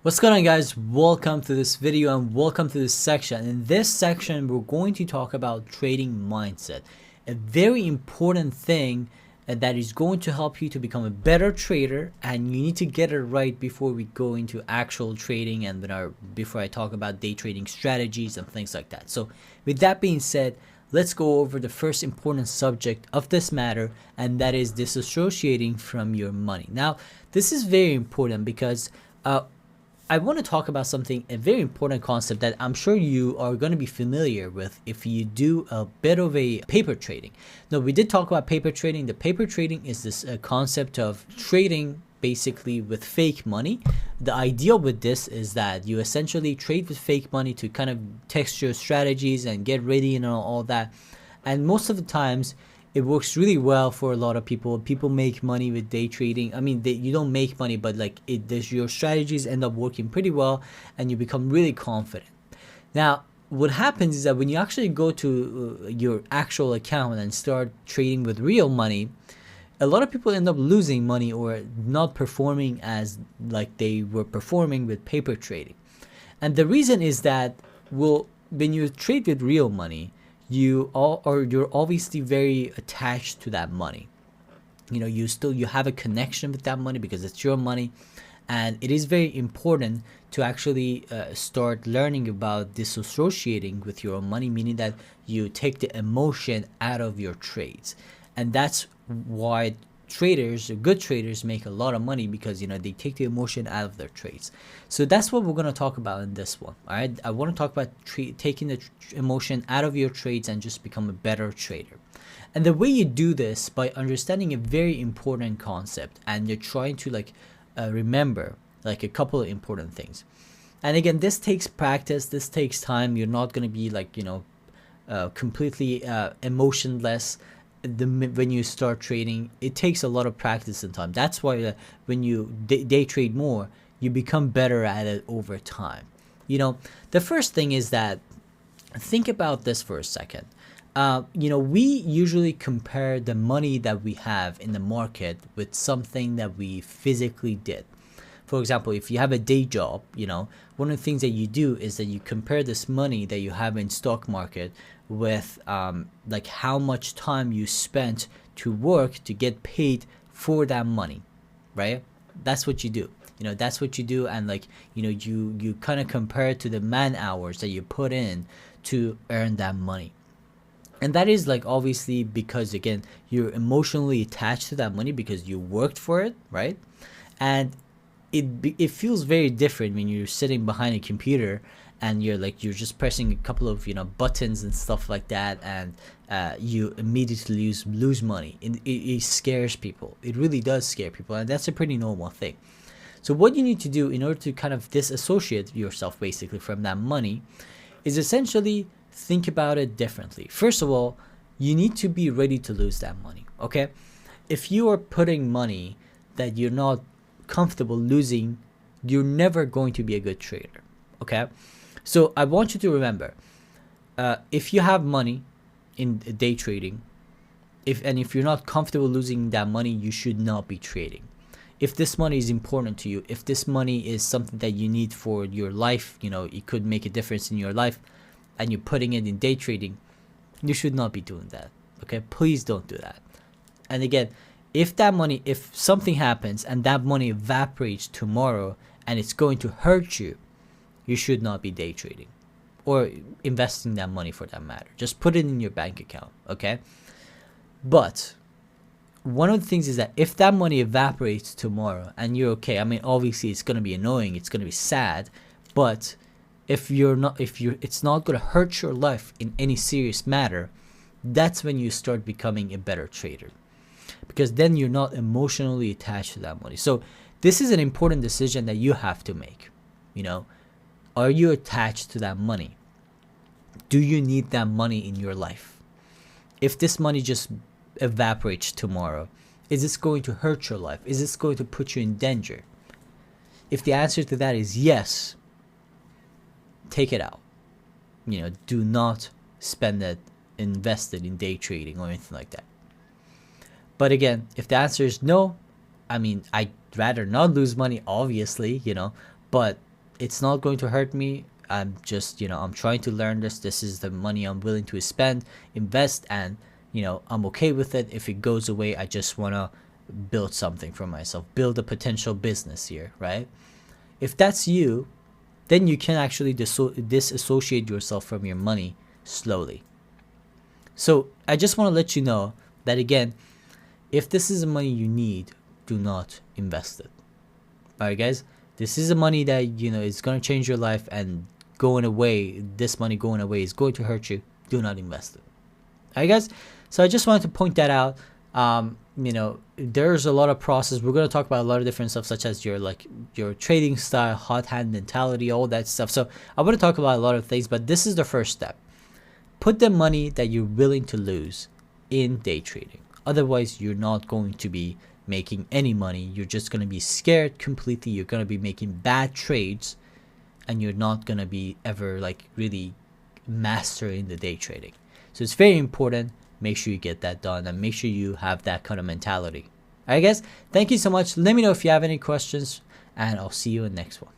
What's going on, guys? Welcome to this video and welcome to this section. In this section, we're going to talk about trading mindset, a very important thing that is going to help you to become a better trader, and you need to get it right before we go into actual trading and before I talk about day trading strategies and things like that. So with that being said, let's go over the first important subject of this matter, and that is disassociating from your money. Now, this is very important because I want to talk about a very important concept that I'm sure you are going to be familiar with if you do a bit of a paper trading. Now, we did talk about paper trading. The paper trading is this concept of trading basically with fake money. The idea with this is that you essentially trade with fake money to kind of test your strategies and get ready and all that. And most of the times, it works really well for a lot of people. People make money with day trading. I mean, you don't make money, but your strategies end up working pretty well, and you become really confident. Now, what happens is that when you actually go to your actual account and start trading with real money, a lot of people end up losing money or not performing as like they were performing with paper trading. And the reason is that, well, when you trade with real money, you're obviously very attached to that money. You know, you have a connection with that money because it's your money, and it is very important to actually start learning about disassociating with your own money, meaning that you take the emotion out of your trades. And that's why good traders make a lot of money, because they take the emotion out of their trades. So that's what we're going to talk about in this one. All right, I want to talk about taking the emotion out of your trades and just become a better trader. And the way you do this by understanding a very important concept, and you're trying to remember a couple of important things. And again, this takes practice, this takes time. You're not going to be completely emotionless when you start trading. It takes a lot of practice and time. That's why when you day trade more, you become better at it over time. The first thing is that, think about this for a second. We usually compare the money that we have in the market with something that we physically did. For example, if you have a day job, one of the things that you do is that you compare this money that you have in stock market with how much time you spent to work to get paid for that money, right? That's what you do. That's what you do, and you kind of compare it to the man hours that you put in to earn that money. And that is obviously because, again, you're emotionally attached to that money because you worked for it, right? And it feels very different when you're sitting behind a computer and you're just pressing a couple of buttons and stuff like that, and you immediately lose money. It scares people. It really does scare people, and that's a pretty normal thing. So what you need to do in order to kind of disassociate yourself basically from that money is essentially think about it differently. First of all, you need to be ready to lose that money. Okay, if you are putting money that you're not comfortable losing, you're never going to be a good trader. Okay, so I want you to remember, if you have money in day trading, if you're not comfortable losing that money, you should not be trading. If this money is important to you, if this money is something that you need for your life, it could make a difference in your life, and you're putting it in day trading, you should not be doing that. Okay, please don't do that. And again, if something happens and that money evaporates tomorrow and it's going to hurt you, you should not be day trading or investing that money for that matter. Just put it in your bank account, okay? But one of the things is that if that money evaporates tomorrow and you're okay, I mean, obviously it's going to be annoying, it's going to be sad, but it's not going to hurt your life in any serious matter, that's when you start becoming a better trader, because then you're not emotionally attached to that money. So this is an important decision that you have to make. Are you attached to that money? Do you need that money in your life? If this money just evaporates tomorrow, is this going to hurt your life? Is this going to put you in danger? If the answer to that is yes, take it out. Do not spend it invested in day trading or anything like that. But again, if the answer is no, I mean, I'd rather not lose money, obviously, but it's not going to hurt me. I'm just, I'm trying to learn this. This is the money I'm willing to spend, invest, and I'm okay with it. If it goes away, I just want to build something for myself, build a potential business here, right? If that's you, then you can actually disassociate yourself from your money slowly. So I just want to let you know that, again, if this is the money you need, do not invest it. All right, guys, this is the money that is going to change your life, and going away, this money going away is going to hurt you. Do not invest it. All right, guys. So I just wanted to point that out. There's a lot of process. We're going to talk about a lot of different stuff, such as your trading style, hot hand mentality, all that stuff. So I want to talk about a lot of things, but this is the first step. Put the money that you're willing to lose in day trading. Otherwise, you're not going to be making any money. You're just going to be scared completely. You're going to be making bad trades, and you're not going to be ever really mastering the day trading. So it's very important. Make sure you get that done, and make sure you have that kind of mentality. All right, guys, thank you so much. Let me know if you have any questions, and I'll see you in the next one.